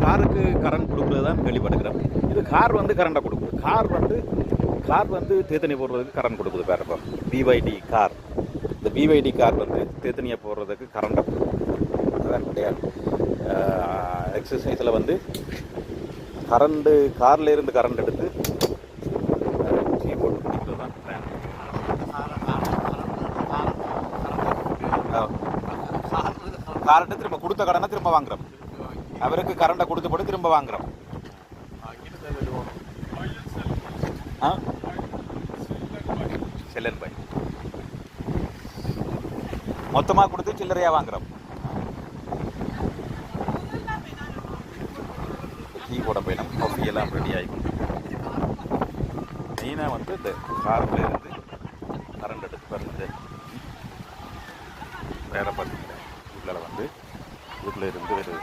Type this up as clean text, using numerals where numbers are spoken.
காருக்கு கரண்ட் கொடுக்குறது தான் கேள்விப்பட்டுக்கிறேன். இது கார் வந்து கரண்டை கொடுக்குது. கார் வந்து தேத்தனி போடுறதுக்கு கரண்ட் கொடுக்குது. வேறு இப்போ பிவைடி கார், இந்த பிவைடி கார் வந்து தேத்தனியை போடுறதுக்கு கரண்டை கொடுக்குது. அதான் கிடையாது. எக்ஸசைஸில் வந்து கரண்டு காரில் இருந்து கரண்ட் எடுத்து டீ போட்டு குடிக்கிறது தான் பிளான். காரண்ட்டு திரும்ப கொடுத்த கடனை திரும்ப வாங்குறோம். அவருக்கு கரண்டை கொடுத்து போட்டு திரும்ப வாங்குறோம். சில்லர் பாய் மொத்தமாக கொடுத்து சில்லறையாக வாங்குறோம். டீ போட போயிடும், காஃபி எல்லாம் ரெடி ஆகிக்கும். மெயினாக வந்து இந்த காரில் இருந்து கரண்ட் எடுத்து பாருங்க. வேலை பார்த்தீங்கன்னா வீட்டில் வந்து வீட்டில் இருந்து ஒரு